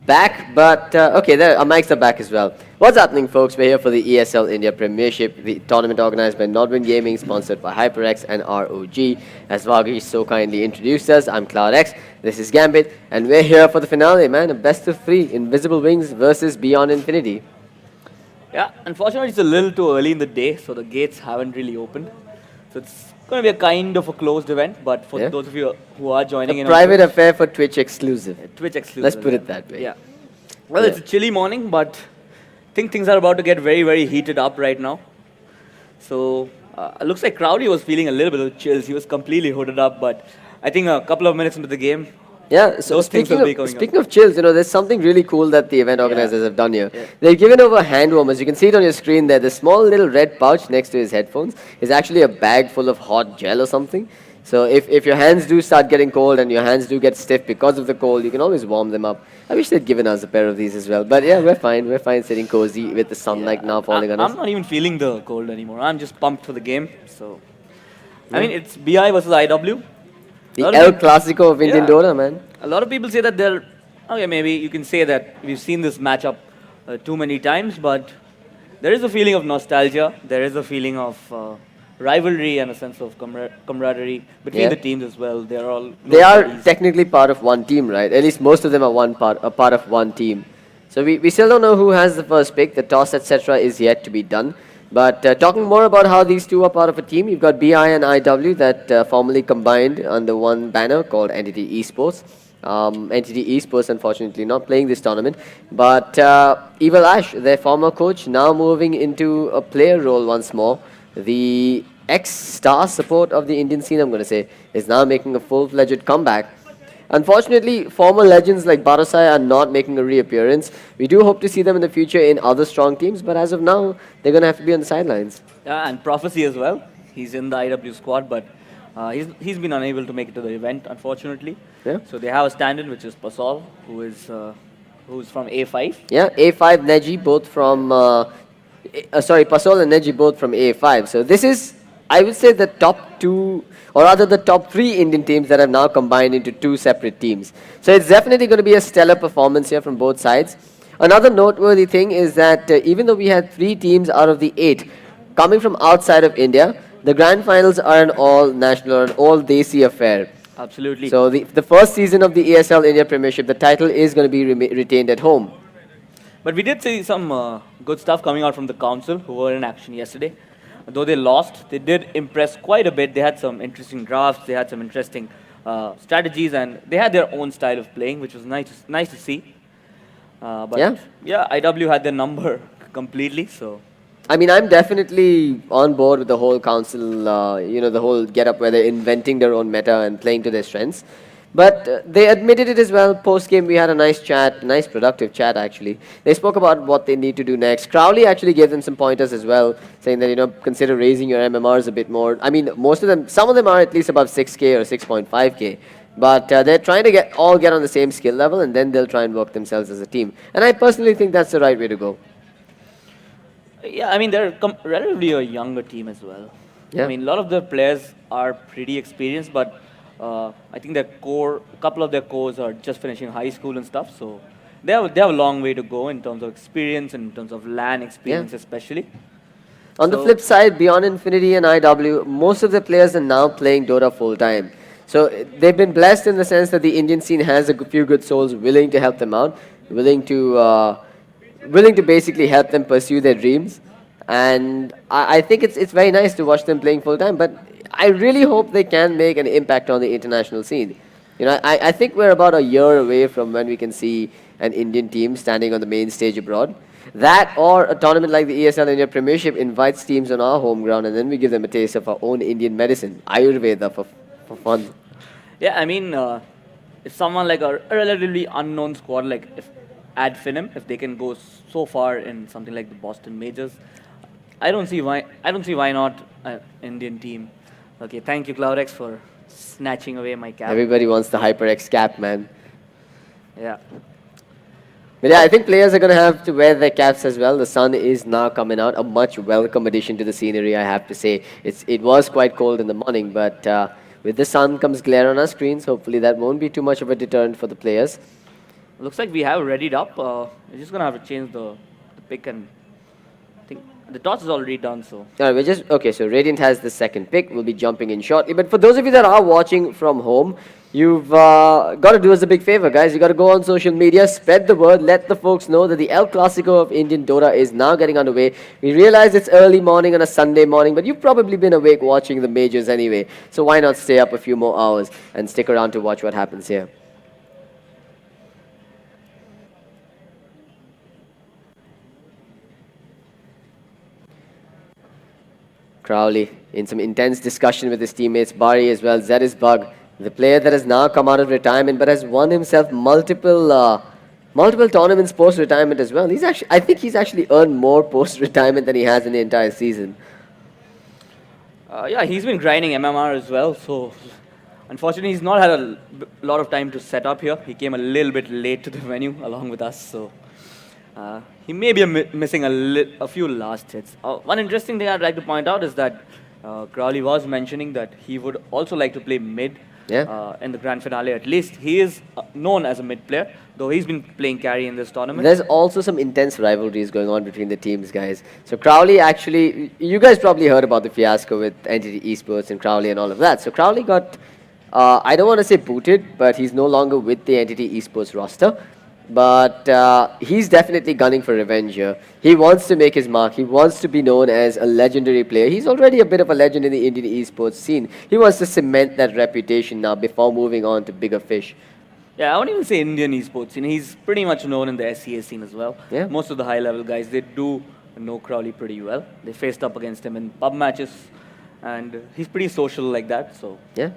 Back, but okay, there, our mics are back as well. What's happening, folks? We're here for the ESL India Premiership, the tournament organized by Nodwin Gaming, sponsored by HyperX and ROG. As Vagi so kindly introduced us, I'm CloudX, this is Gambit, and we're here for the finale, man. A best of three, Invisible Wings versus Beyond Infinity. Yeah, unfortunately, it's a little too early in the day, so the gates haven't really opened. So it's going to be a kind of a closed event, but for Yeah. those of you who are joining A in private on affair for Twitch exclusive. Twitch exclusive. Let's put yeah. it that way. Yeah. Well, Yeah. it's a chilly morning, but I think things are about to get very, very heated up right now. So it looks like Crowley was feeling a little bit of chills. He was completely hooded up, but I think a couple of minutes into the game, Yeah, so those things will be going speaking of chills, there's something really cool that the event organizers have done here. Yeah. They've given over hand warmers. You can see it on your screen there. The small little red pouch next to his headphones is actually a bag full of hot gel or something. So if your hands do start getting cold and your hands do get stiff because of the cold, you can always warm them up. I wish they'd given us a pair of these as well. But yeah, we're fine. We're fine sitting cozy with the sunlight now falling on us. I'm not even feeling the cold anymore. I'm just pumped for the game. So, I mean, it's BI versus IW. The El Clasico of Indian Yeah. Dota, man. A lot of people say that they're okay. Maybe you can say that we've seen this matchup too many times, but there is a feeling of nostalgia. There is a feeling of rivalry and a sense of camaraderie between Yeah. the teams as well. They're all They are buddies. technically part of one team, right? At least most of them are a part of one team. So we still don't know who has the first pick. The toss, etc., is yet to be done. But talking more about how these two are part of a team, you've got BI and IW that formally combined under one banner called Entity Esports. Entity Esports, unfortunately, not playing this tournament. But Evil Ash, their former coach, now moving into a player role once more. The ex-star support of the Indian scene, I'm going to say, is now making a full-fledged comeback. Unfortunately, former legends like Barasai are not making a reappearance. We do hope to see them in the future in other strong teams, but as of now, they're going to have to be on the sidelines. Yeah, and Prophecy as well. He's in the IW squad, but he's been unable to make it to the event, unfortunately. Yeah. So they have a stand-in, which is Pasol, who's from A5. Yeah, A5, Neji, both from, sorry, Pasol and Neji, both from A5. So this is, I would say, the top two, or rather the top three Indian teams that have now combined into two separate teams. So it's definitely going to be a stellar performance here from both sides. Another noteworthy thing is that even though we had 3 teams out of the 8 coming from outside of India, the grand finals are an all-national or an all-Desi affair. Absolutely. So the first season of the ESL India Premiership, the title is going to be retained at home. But we did see some good stuff coming out from the council, who were in action yesterday. Though they lost, they did impress quite a bit. They had some interesting drafts, they had some interesting strategies, and they had their own style of playing, which was nice to see. But yeah, IW had their number completely. So I mean, I'm definitely on board with the whole council, the whole get-up where they're inventing their own meta and playing to their strengths. But they admitted it as well. Post-game, we had a nice chat, nice productive chat, actually. They spoke about what they need to do next. Crowley actually gave them some pointers as well, saying that, consider raising your MMRs a bit more. I mean, some of them are at least above 6K or 6.5K. But they're trying to all get on the same skill level, and then they'll try and work themselves as a team. And I personally think that's the right way to go. yeah, I mean they're relatively a younger team as well. Yeah. I mean a lot of their players are pretty experienced, but I think a couple of their cores are just finishing high school and stuff. So they have a long way to go in terms of experience, in terms of LAN experience, especially. On the flip side, Beyond Infinity and IW, most of the players are now playing Dota full-time. So they've been blessed in the sense that the Indian scene has a few good souls willing to help them out, willing to basically help them pursue their dreams. And I think it's very nice to watch them playing full-time, but I really hope they can make an impact on the international scene. I think we're about a year away from when we can see an Indian team standing on the main stage abroad. That or a tournament like the ESL India Premiership invites teams on our home ground, and then we give them a taste of our own Indian medicine, Ayurveda, for fun. Yeah, I mean if someone like a relatively unknown squad like if Adfinem, if they can go so far in something like the Boston Majors, I don't see why not an Indian team. Okay, thank you CloudX for snatching away my cap. Everybody wants the HyperX cap, man. Yeah. But yeah, I think players are going to have to wear their caps as well. The sun is now coming out, a much welcome addition to the scenery, I have to say. It was quite cold in the morning, but with the sun comes glare on our screens. Hopefully that won't be too much of a deterrent for the players. Looks like we have readied up. We're just gonna have to change the pick, and I think the toss is already done. So We're just okay. So Radiant has the second pick. We'll be jumping in shortly. But for those of you that are watching from home, you've got to do us a big favor, guys. You got to go on social media, spread the word, let the folks know that the El Clasico of Indian Dota is now getting underway. We realize it's early morning on a Sunday morning, but you've probably been awake watching the majors anyway. So why not stay up a few more hours and stick around to watch what happens here? Crowley in some intense discussion with his teammates, Bari as well. Zed is Bug, the player that has now come out of retirement but has won himself multiple tournaments post-retirement as well. I think he's actually earned more post-retirement than he has in the entire season. yeah, he's been grinding MMR as well. So unfortunately, he's not had a lot of time to set up here. He came a little bit late to the venue along with us. So he may be missing a few last hits. One interesting thing I'd like to point out is that Crowley was mentioning that he would also like to play mid in the grand finale at least. He is known as a mid player, though he's been playing carry in this tournament. There's also some intense rivalries going on between the teams, guys. So Crowley actually, you guys probably heard about the fiasco with Entity Esports and Crowley and all of that. So Crowley got, I don't want to say booted, but he's no longer with the Entity Esports roster. But he's definitely gunning for revenge here. He wants to make his mark. He wants to be known as a legendary player. He's already a bit of a legend in the Indian esports scene. He wants to cement that reputation now before moving on to bigger fish. Yeah, I won't even say Indian esports scene. He's pretty much known in the SCA scene as well. Yeah. Most of the high-level guys, they do know Crowley pretty well. They faced up against him in pub matches, and he's pretty social like that. So yeah.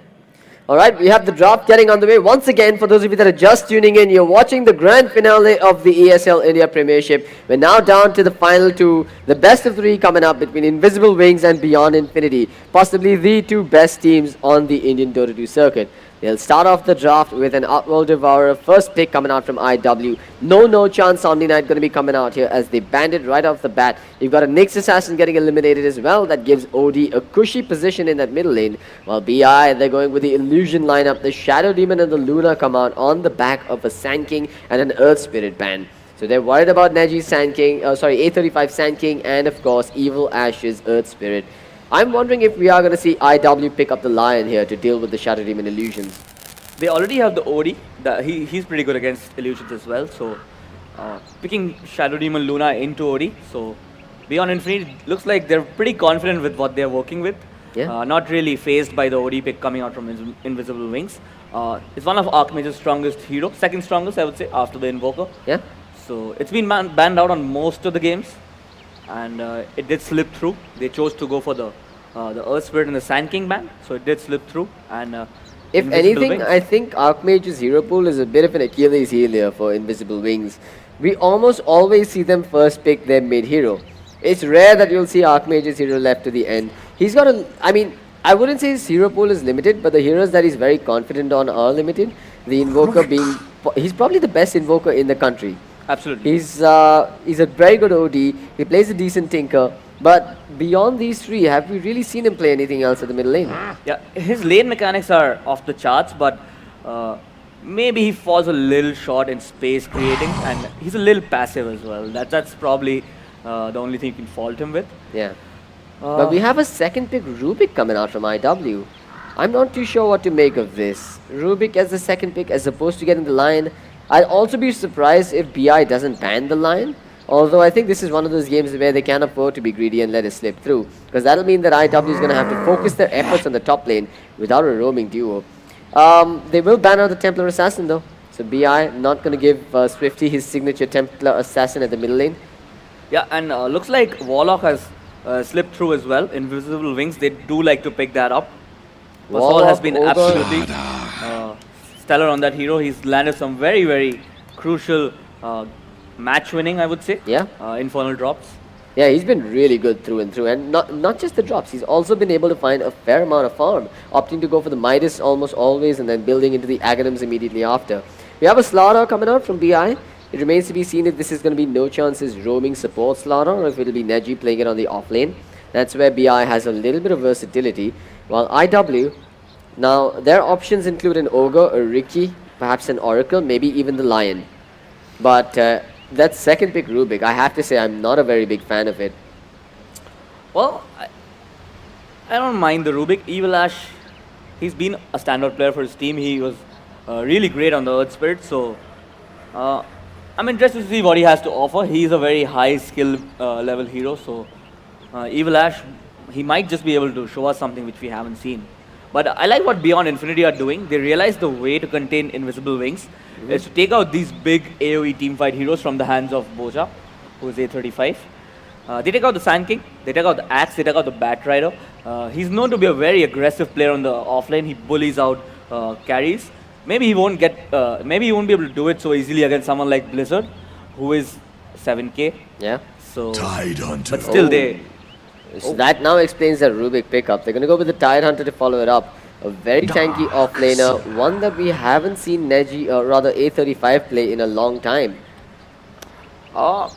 All right, we have the draft getting on the way. Once again, for those of you that are just tuning in, you're watching the grand finale of the ESL India Premiership. We're now down to the final two, the best of three coming up between Invisible Wings and Beyond Infinity, possibly the two best teams on the Indian Dota 2 circuit. They'll start off the draft with an Outworld Devourer, first pick coming out from IW. No chance Omni Knight going to be coming out here as they banned it right off the bat. You've got a Nyx Assassin getting eliminated as well. That gives OD a cushy position in that middle lane. While BI, they're going with the Illusion lineup. The Shadow Demon and the Luna come out on the back of a Sand King and an Earth Spirit ban. So they're worried about Neji's Sand King, A35 Sand King, and of course Evil Ash's Earth Spirit. I'm wondering if we are going to see IW pick up the Lion here to deal with the Shadow Demon Illusions. they already have the OD. He's pretty good against illusions as well. So picking Shadow Demon Luna into OD. So Beyond Infinity looks like they're pretty confident with what they're working with. Yeah. Not really phased by the OD pick coming out from Invisible Wings. It's one of Archmage's strongest hero, second strongest I would say after the Invoker. Yeah. So it's been banned out on most of the games, and it did slip through. They chose to go for the Earth Spirit and the Sand King ban, so it did slip through. And if anything, I think Archmage's hero pool is a bit of an Achilles heel here for Invisible Wings. We almost always see them first pick their mid hero. It's rare that you'll see Archmage's hero left to the end. He's got a, I mean, I wouldn't say his hero pool is limited, but the heroes that he's very confident on are limited. The Invoker being, he's probably the best Invoker in the country. Absolutely. He's a very good OD. He plays a decent Tinker. But beyond these three, have we really seen him play anything else at the middle lane? Yeah, his lane mechanics are off the charts, but maybe he falls a little short in space creating, and he's a little passive as well. That's probably the only thing you can fault him with. Yeah. But we have a second pick, Rubik, coming out from IW. I'm not too sure what to make of this. Rubik as the second pick as opposed to getting the Lion. I'd also be surprised if BI doesn't ban the Lion. Although I think this is one of those games where they can't afford to be greedy and let it slip through. Because that'll mean that IW is going to have to focus their efforts on the top lane without a roaming duo. They will ban out the Templar Assassin though. So BI not going to give Swifty his signature Templar Assassin at the middle lane. Yeah, and looks like Warlock has slipped through as well. Invisible Wings, they do like to pick that up. Basol has been absolutely stellar on that hero. He's landed some very, very crucial match winning, I would say. Yeah. Infernal drops. Yeah, he's been really good through and through. And not just the drops, he's also been able to find a fair amount of farm, opting to go for the Midas almost always and then building into the Aghanims immediately after. We have a Slaughter coming out from BI. It remains to be seen if this is going to be No Chance's roaming support Slaughter or if it'll be Neji playing it on the off lane. That's where BI has a little bit of versatility. While IW, now their options include an Ogre, a Riki, perhaps an Oracle, maybe even the Lion. But that second pick, Rubik, I have to say I'm not a very big fan of it. Well, I don't mind the Rubik. Evil Ash, he's been a standout player for his team. He was really great on the Earth Spirit. So uh, I'm interested to see what he has to offer. He's a very high skill level hero. So Evil Ash, he might just be able to show us something which we haven't seen. But I like what Beyond Infinity are doing. They realize the way to contain Invisible Wings is to take out these big AoE teamfight heroes from the hands of Boja, who is A35. They take out the Sand King, they take out the Axe, they take out the Bat Rider. He's known to be a very aggressive player on the offlane. He bullies out carries. Maybe he won't get, maybe he won't be able to do it so easily against someone like Blizzard, who is 7k. Yeah. So, Tide Hunter. but still, Oh. they. So that now explains the Rubik pickup. They're going to go with the Tide Hunter to follow it up. A very tanky offlaner, one that we haven't seen Neji, or rather A35 play in a long time. Uh,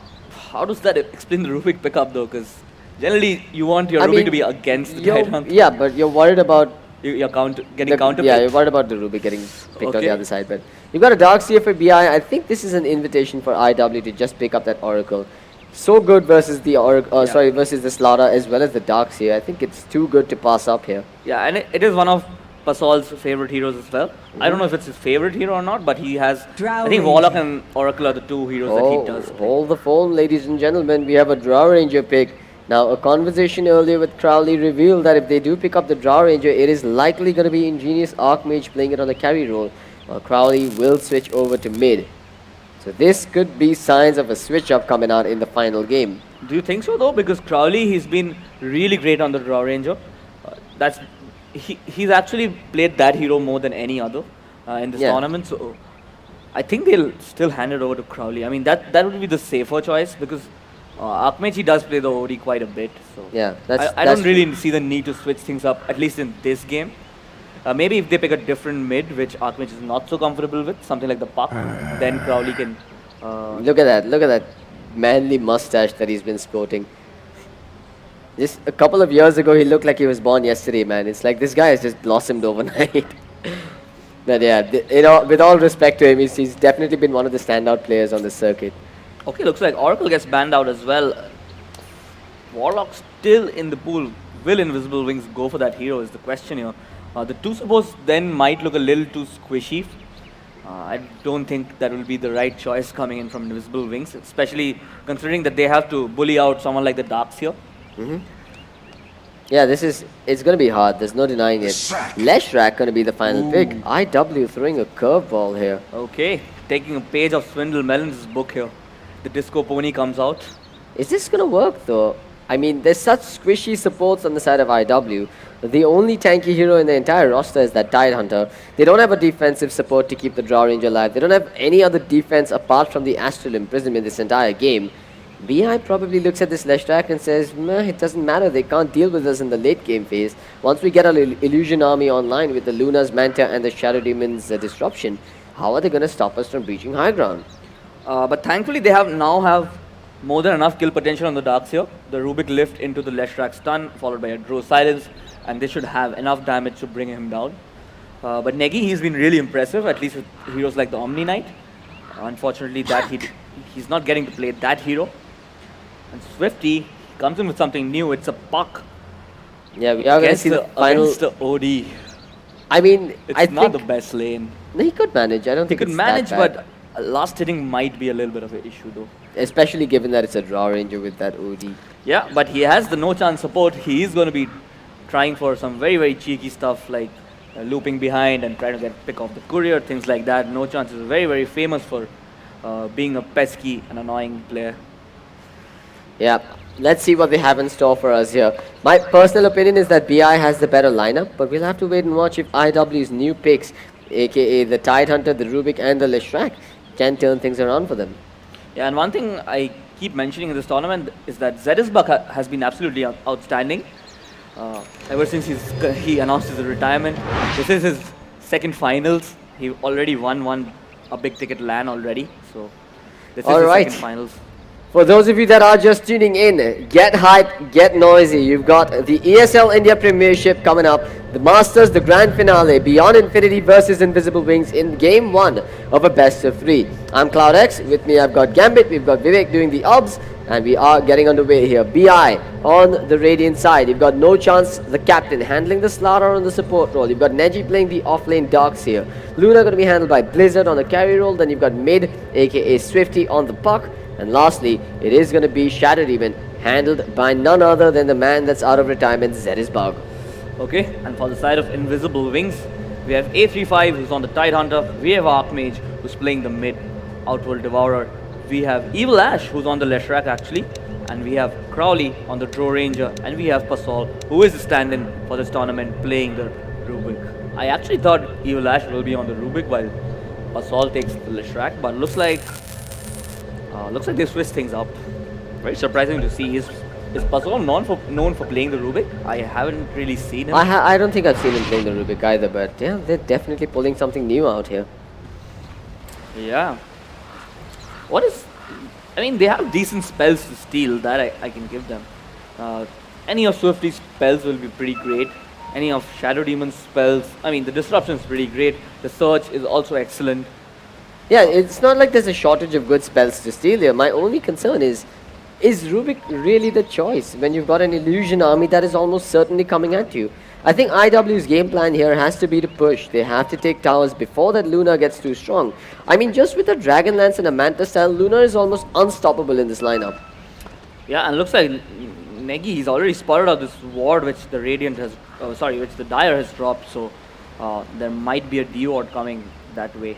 how does that explain the Rubik pickup though? Because generally, you want your I Rubik mean, to be against the you're- Tide Hunter. Yeah, but you're worried about You're getting counter. yeah, you're worried about the Rubik getting picked on the Okay. other side. But you've got a Darkseer for BI. I think this is an invitation for IW to just pick up that Oracle. So good versus the Oracle, Yeah. sorry, versus the Slaughter as well as the Darkseer. I think it's too good to pass up here. Yeah, and it is one of Pasol's favorite heroes as well. I don't know if it's his favorite hero or not, but he has. I think Warlock and Oracle are the two heroes that he does. play. Hold the phone, ladies and gentlemen. We have a Draw Ranger pick. Now, a conversation earlier with Crowley revealed that if they do pick up the Draw Ranger, it is likely going to be Ingenious Archmage playing it on the carry role, while Crowley will switch over to mid. So this could be signs of a switch up coming out in the final game. Do you think so though? Because Crowley, he's been really great on the Draw Ranger. That's he's actually played that hero more than any other in this Yeah. tournament. So I think they'll still hand it over to Crowley. I mean that would be the safer choice because Archmage he does play the OD quite a bit. So Yeah, I that's don't really see the need to switch things up at least in this game. Maybe if they pick a different mid, which Archmage is not so comfortable with, something like the Puck, then Crowley can. Look at that. Look at that manly mustache that he's been sporting. Just a couple of years ago, he looked like he was born yesterday, man. It's like this guy has just blossomed overnight. But yeah, you know, with all respect to him, he's definitely been one of the standout players on the circuit. Okay, looks like Oracle gets banned out as well. Warlock still in the pool. Will Invisible Wings go for that hero is the question here. The two supports then might look a little too squishy. I don't think that will be the right choice coming in from Invisible Wings, especially considering that they have to bully out someone like the Darkseer. Yeah, it's going to be hard. There's no denying it. Leshrac going to be the final pick. IW throwing a curveball here. Okay, taking a page of Swindle Melon's book here. The Disco Pony comes out. Is this going to work though? I mean, there's such squishy supports on the side of IW. The only tanky hero in the entire roster is that Tide Hunter. They don't have a defensive support to keep the Draw Ranger alive. They don't have any other defense apart from the Astral Imprism in this entire game. BI probably looks at this Leshrac and says, meh, it doesn't matter. They can't deal with us in the late game phase. Once we get our Illusion Army online with the Luna's Manta and the Shadow Demon's Disruption, how are they going to stop us from breaching high ground? But thankfully they now have more than enough kill potential on the Darkseer. The Rubik lift into the Leshrac stun, followed by a Drow Silence, and they should have enough damage to bring him down. But Negi, he's been really impressive, at least with heroes like the Omni Knight. Unfortunately, that he's not getting to play that hero. And Swifty comes in with something new. It's a Puck Yeah, we are going to against see the final. against the OD. I mean, It's I not think the best lane. no, he could manage. I don't He think could it's manage, that bad. but last hitting might be a little bit of an issue though. Especially given that it's a Draw Ranger with that OD. Yeah, but he has the no chance support. He is going to be trying for some very, very cheeky stuff like looping behind and trying to pick off the courier, things like that. No chance is very, very famous for being a pesky and annoying player. Yeah, let's see what they have in store for us here. My personal opinion is that BI has the better lineup, but we'll have to wait and watch if IW's new picks, aka the Tide Hunter, the Rubik, and the Leshrac, can turn things around for them. Yeah, and one thing I keep mentioning in this tournament is that Zedisbak has been absolutely outstanding. Ever since he announced his retirement, this is his second finals. He already won a big ticket LAN already, so this is All his right. second finals. For those of you that are just tuning in, get hyped, get noisy. You've got the ESL India Premiership coming up. the Masters, the grand finale, Beyond Infinity versus Invisible Wings in game 1 of a best of 3. I'm CloudX, with me I've got Gambit, we've got Vivek doing the obs, and we are getting underway here. BI on the Radiant side, you've got No Chance, the captain, handling the Slaughter on the support role. You've got Neji playing the offlane Darks here. Luna going to be handled by Blizzard on the carry role, then you've got Mid, aka Swifty on the puck, and lastly, it is going to be Shadow Demon, handled by none other than the man that's out of retirement, Zerisbug. Okay, and for the side of Invisible Wings, we have A35 who's on the Tide Hunter, we have Archmage who's playing the mid Outworld Devourer, we have Evil Ash who's on the Leshrac actually, and we have Crowley on the Drow Ranger, and we have Pasol who is the stand-in for this tournament playing the Rubik. I actually thought Evil Ash will be on the Rubik while Pasol takes the Leshrac, but looks like they switched things up. Very surprising to see. Is Pasol known for playing the Rubik? I haven't really seen him. I don't think I've seen him playing the Rubik either, but yeah, they're definitely pulling something new out here. Yeah. I mean, they have decent spells to steal, that I can give them. Any of Swifty's spells will be pretty great. Any of Shadow Demon's spells, I mean, the Disruption is pretty great. The Search is also excellent. Yeah, it's not like there's a shortage of good spells to steal here. My only concern is Rubik really the choice when you've got an illusion army that is almost certainly coming at you? I think IW's game plan here has to be to push. They have to take towers before that Luna gets too strong. I mean, just with a Dragon Lance and a Manta style, Luna is almost unstoppable in this lineup. Yeah, and looks like Negi, he's already spotted out this ward which the Radiant has, which the Dire has dropped, so there might be a D ward coming that way.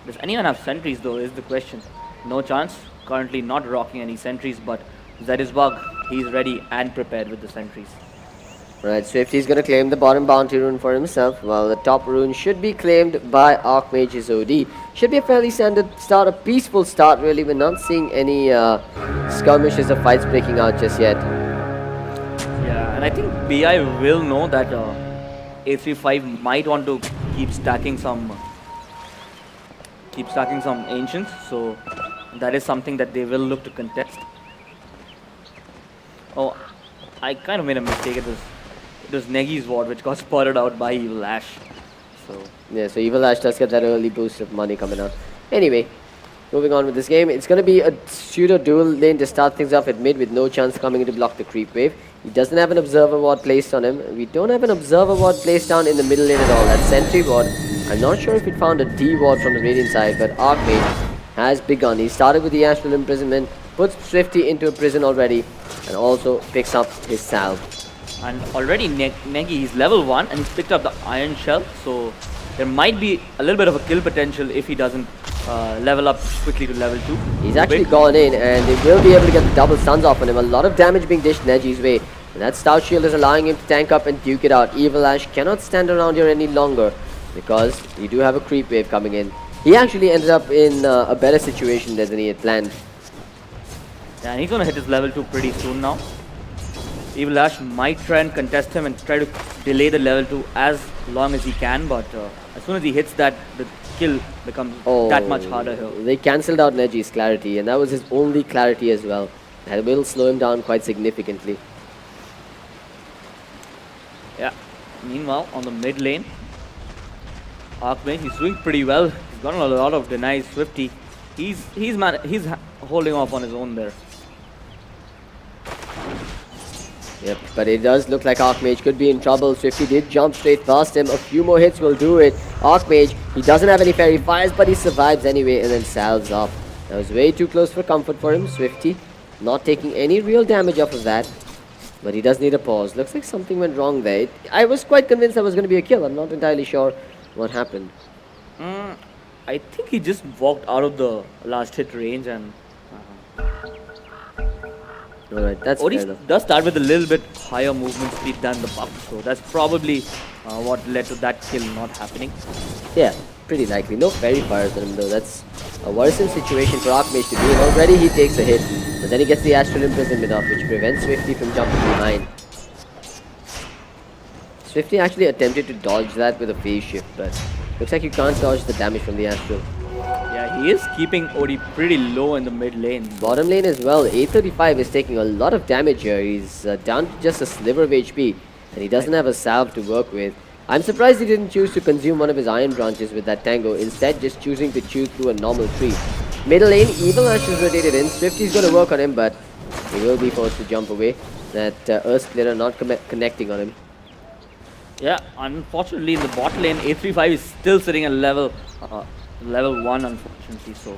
Does anyone have sentries though, is the question. No chance. Currently not rocking any sentries, but Zerisbug, he's ready and prepared with the sentries. Right, Swifty's going to claim the bottom bounty rune for himself, while the top rune should be claimed by Archmage's OD. Should be a fairly standard start, a peaceful start really. We're not seeing any skirmishes or fights breaking out just yet. Yeah, and I think BI will know that A35 might want to keep stacking some ancients, so that is something that they will look to contest. Oh, I kind of made a mistake. It was Negi's ward which got spotted out by Evil Ash. So yeah, so Evil Ash does get that early boost of money coming out. Anyway, moving on with this game, it's going to be a pseudo dual lane to start things off at mid with No Chance coming in to block the creep wave. He doesn't have an observer ward placed on him. We don't have an observer ward placed down in the middle lane at all. That sentry ward, I'm not sure if it found a D ward from the Radiant side, but Archmage has begun. He started with the Astral Imprisonment, puts Swifty into a prison already, and also picks up his salve. And already Negi, he's level 1 and he's picked up the Iron Shell, so there might be a little bit of a kill potential if he doesn't level up quickly to level 2. He's actually gone in and they will be able to get the double stuns off on him. A lot of damage being dished Neji's way. And that Stout Shield is allowing him to tank up and duke it out. Evil Ash cannot stand around here any longer because you do have a creep wave coming in. He actually ended up in a better situation than he had planned. Yeah, and he's going to hit his level 2 pretty soon now. Evil Ash might try and contest him and try to delay the level 2 as long as he can, but as soon as he hits that, the kill becomes that much harder here. They cancelled out Neji's clarity, and that was his only clarity as well. That will slow him down quite significantly. Yeah, meanwhile, on the mid lane, Archmage, he's doing pretty well. He's gotten a lot of denies. Swifty, he's holding off on his own there. Yep, but it does look like Archmage could be in trouble. Swifty did jump straight past him. A few more hits will do it. Archmage, he doesn't have any fairy fires, but he survives anyway and then salves off. That was way too close for comfort for him. Swifty not taking any real damage off of that, but he does need a pause. Looks like something went wrong there. I was quite convinced that was going to be a kill. I'm not entirely sure what happened. I think he just walked out of the last hit range and... Alright, that's fair enough. Does start with a little bit higher movement speed than the buff, so that's probably what led to that kill not happening. Yeah, pretty likely. No fairy fires on him though. That's a worrisome situation for Archmage to be in. Already he takes a hit, but then he gets the Astral Imprisonment off, which prevents Swifty from jumping behind. Swifty actually attempted to dodge that with a phase shift, but looks like you can't dodge the damage from the Astral. Yeah, he is keeping OD pretty low in the mid lane. Bottom lane as well. A35 is taking a lot of damage here. He's down to just a sliver of HP, and he doesn't have a salve to work with. I'm surprised he didn't choose to consume one of his iron branches with that tango, instead just choosing to chew through a normal tree. Middle lane, Evil Ash is rotated in. Swifty's going to work on him, but he will be forced to jump away. That Earth Splitter not connecting on him. Yeah, unfortunately in the bot lane, A35 is still sitting at level 1, unfortunately, so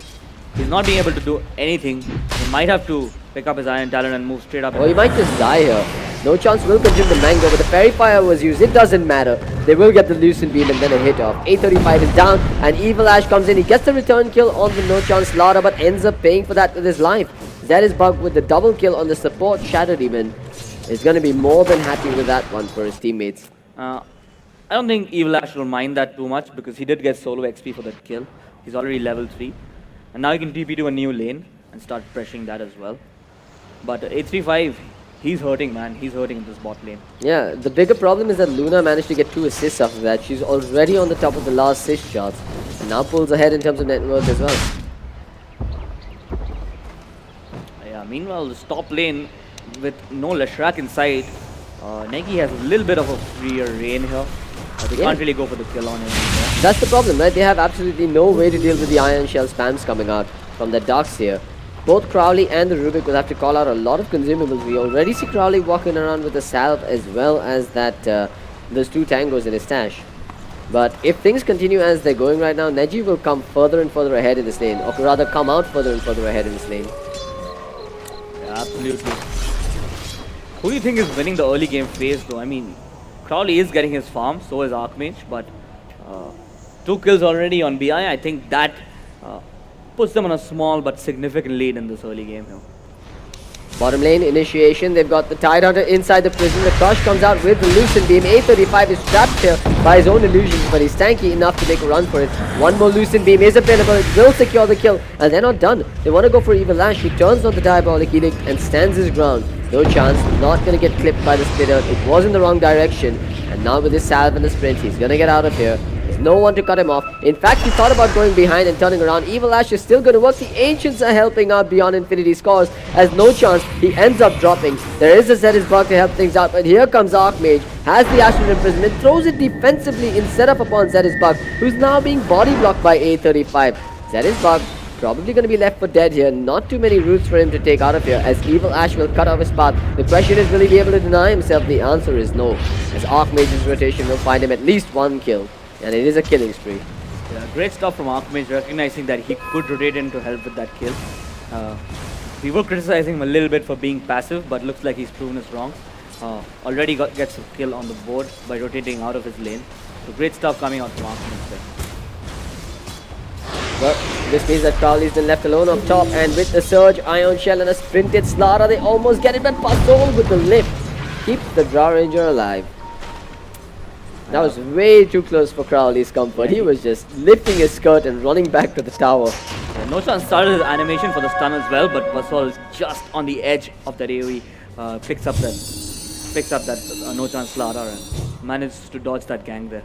he's not being able to do anything. He might have to pick up his Iron Talon and move straight up. Oh, he might just die here. No chance will consume the mango, but the Fairy Fire was used. It doesn't matter. They will get the Lucent Beam and then a hit off. A35 is down, and Evil Ash comes in. He gets the return kill on the No Chance Slaughter, but ends up paying for that with his life. That is Bug with the double kill on the support Shadow Demon. Is going to be more than happy with that one for his teammates. I don't think Evil Ash will mind that too much because he did get solo XP for that kill. He's already level 3. And now he can TP to a new lane and start pressuring that as well. But A35, he's hurting, man. He's hurting in this bot lane. Yeah, the bigger problem is that Luna managed to get 2 assists after that. She's already on the top of the last assist charts. And now pulls ahead in terms of net worth as well. Yeah, meanwhile, this top lane with no Leshrac inside, Negi has a little bit of a freer reign here. They can't really go for the kill on him. That's the problem, right? They have absolutely no way to deal with the Iron Shell spams coming out from the Darkseer. Both Crowley and the Rubik will have to call out a lot of consumables. We already see Crowley walking around with a salve as well as that those 2 tangos in his stash. But if things continue as they're going right now, Neji will come further and further ahead in this lane, or rather come out further and further ahead in this lane. Yeah, absolutely. Who do you think is winning the early game phase though? I mean, Crowley is getting his farm, so is Archmage, but 2 kills already on BI. I think that puts them on a small but significant lead in this early game here. Bottom lane initiation, they've got the Tidehunter inside the prison. The Crush comes out with the Lucent Beam. A35 is trapped here by his own illusions, but he's tanky enough to make a run for it. One more Lucent Beam is available. It will secure the kill, and they're not done. They want to go for Evil Ash. He turns on the Diabolic Edict and stands his ground. No chance, not going to get clipped by the Splitter. It was in the wrong direction, and now with his salve and the sprint, he's going to get out of here. There's no one to cut him off. In fact, he thought about going behind and turning around. Evil Ash is still going to work. The Ancients are helping out beyond Infinity scores. As no chance, he ends up dropping. There is a Zedis bug to help things out, but here comes Archmage. Has the Astral Imprisonment, throws it defensively instead of upon Zedis bug, who's now being body blocked by A35. Zedis bug probably going to be left for dead here. Not too many routes for him to take out of here, as Evil Ash will cut off his path. The question is, will he be able to deny himself? The answer is no, as Archmage's rotation will find him at least 1 kill. And it is a killing spree. Yeah, great stuff from Archmage, recognizing that he could rotate in to help with that kill. We were criticizing him a little bit for being passive, but looks like he's proven us wrong. Already gets a kill on the board by rotating out of his lane. So great stuff coming out from Archmage there. But this means that Crowley's been left alone up top, and with the surge, Ion Shell and a sprinted Slaughter, they almost get it, but Pasol with the lift keeps the Drow Ranger alive. That was way too close for Crowley's comfort. He was just lifting his skirt and running back to the tower. Yeah, No Chance started his animation for the stun as well, but Pasol is just on the edge of that AoE. Picks up that No Chance Slaughter and manages to dodge that gang there.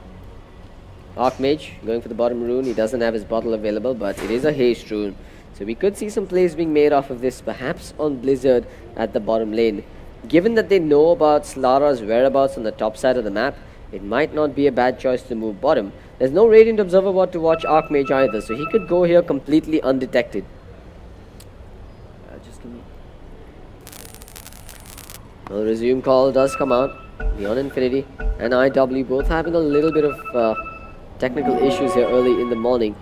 Archmage going for the bottom rune. He doesn't have his bottle available, but it is a haste rune. So we could see some plays being made off of this, perhaps on Blizzard at the bottom lane. Given that they know about Slaughter's whereabouts on the top side of the map, it might not be a bad choice to move bottom. There's no Radiant Observer bot to watch Archmage either, so he could go here completely undetected. Just give me... Well, resume call does come out. Beyond Infinity and IW both having a little bit of technical issues here early in the morning.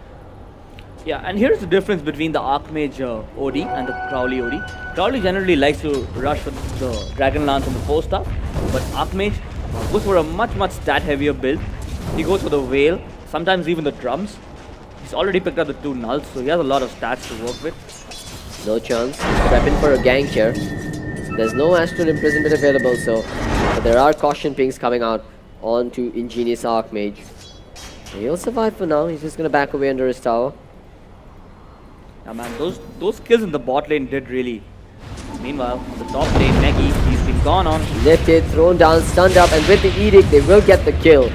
Yeah, and here's the difference between the Archmage OD and the Crowley OD. Crowley generally likes to rush for the Dragon Lance and the 4-star, but Archmage goes for a much stat heavier build. He goes for the Veil, sometimes even the drums. He's already picked up the 2 nulls, so he has a lot of stats to work with. No chance. Prepping for a gank here. There's no Astral Imprisonment available, so but there are caution pings coming out onto Ingenious Archmage. He'll survive for now. He's just going to back away under his tower. Yeah, man, those kills in the bot lane did really. Meanwhile, on the top lane, Negi, he's been gone on. Lifted, thrown down, stunned up, and with the Edict, they will get the kill.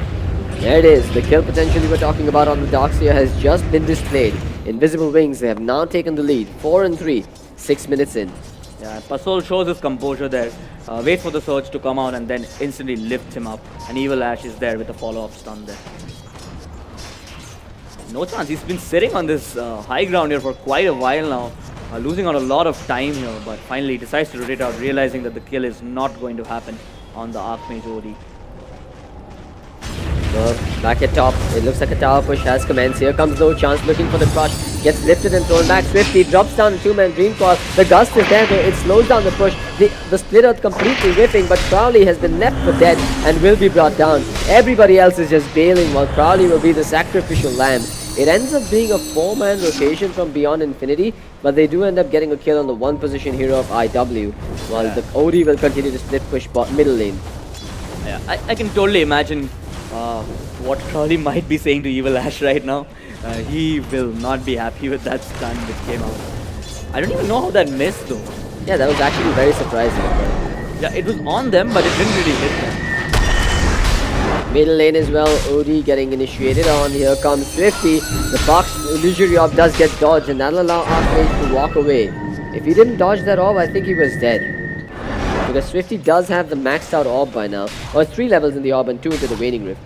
There it is. The kill potential we were talking about on the Darkseer has just been displayed. Invisible Wings, they have now taken the lead. 4 and 3, 6 minutes in. Yeah, Pasol shows his composure there. Waits for the surge to come out and then instantly lifts him up. And Evil Ash is there with a follow-up stun there. No chance. He's been sitting on this high ground here for quite a while now. Losing on a lot of time here. But finally he decides to rotate out, realizing that the kill is not going to happen on the Archmage OD. Back at top, it looks like a tower push has commenced. Here comes No Chance looking for the crush. Gets lifted and thrown back. Swifty drops down a two-man Dream Coil. The gust is there though, it slows down the push. The split earth completely whiffing, but Crowley has been left for dead and will be brought down. Everybody else is just bailing while Crowley will be the sacrificial lamb. It ends up being a 4-man rotation from Beyond Infinity, but they do end up getting a kill on the one position hero of IW, while the OD will continue to split push middle lane. Yeah, I can totally imagine what Crowley might be saying to Evil Ash right now. He will not be happy with that stun which came out. I don't even know how that missed though. Yeah, that was actually very surprising. Yeah, it was on them, but it didn't really hit them. Middle lane as well, OD getting initiated on. Here comes Swifty. The Fox illusory orb does get dodged, and that'll allow Archmage to walk away. If he didn't dodge that orb, I think he was dead. Because Swifty does have the maxed out orb by now. Or 3 levels in the orb and 2 into the Waning Rift.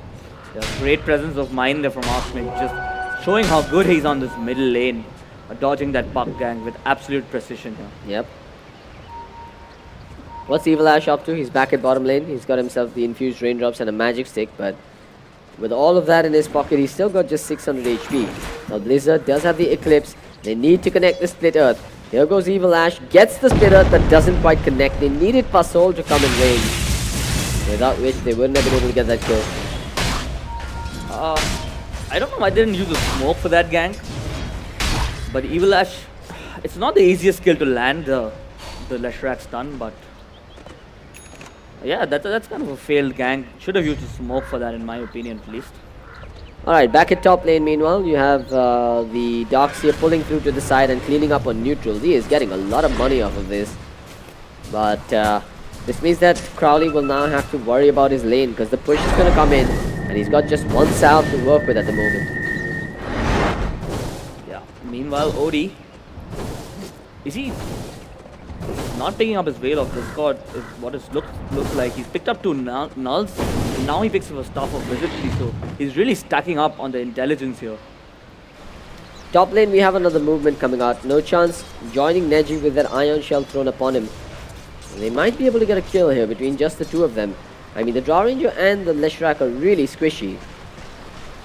Yeah, great presence of mind there from Archmage, just showing how good he's on this middle lane. Dodging that puck gang with absolute precision here. Yep. What's Evil Ash up to? He's back at bottom lane. He's got himself the infused raindrops and a magic stick, but with all of that in his pocket, he's still got just 600 HP. Now Blizzard does have the Eclipse. They need to connect the Split Earth. Here goes Evil Ash, gets the Split Earth but doesn't quite connect. They needed Pasol to come in range, without which they wouldn't have been able to get that kill. I don't know why they didn't use the smoke for that gank, but Evil Ash, it's not the easiest skill to land the Leshrac stun, but yeah, that's kind of a failed gank. Should have used the smoke for that in my opinion at least. Alright, back at top lane meanwhile, you have the Darkseer pulling through to the side and cleaning up on neutral. He is getting a lot of money off of this. But this means that Crowley will now have to worry about his lane because the push is going to come in and he's got just one salve to work with at the moment. Yeah, meanwhile OD, is he not picking up his Veil of Discord is what it looks like. He's picked up 2 nulls, and now he picks up a Staff of Wizardry, so he's really stacking up on the intelligence here. Top lane we have another movement coming out. No Chance joining Neji with that Ion Shell thrown upon him. They might be able to get a kill here between just the 2 of them. I mean, the Draw Ranger and the Leshrac are really squishy.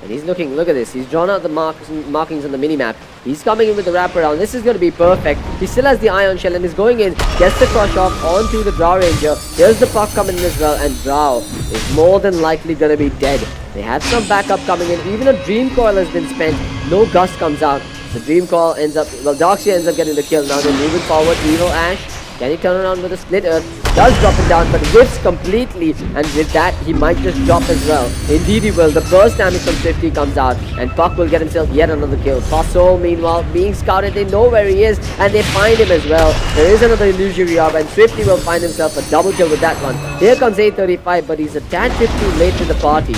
And he's looking, look at this, he's drawn out the markings on the minimap. He's coming in with the wraparound. This is going to be perfect. He still has the Ion Shell and is going in, gets the crush off onto the Draw Ranger. Here's the puck coming in as well, and Drow is more than likely going to be dead. They had some backup coming in. Even a Dream Coil has been spent. No Gust comes out. The Dream Coil ends up, well, Darkseer ends up getting the kill. Now they're moving forward. Evil Ash, can he turn around with a Split Earth? Does drop it down, but whiffs completely, and with that he might just drop as well. Indeed he will. The burst damage from Swifty comes out, and Puck will get himself yet another kill. Pasol meanwhile being scouted, they know where he is, and they find him as well. There is another illusory orb, and Swifty will find himself a double kill with that one. Here comes 835, but he's a tad bit too late to the party.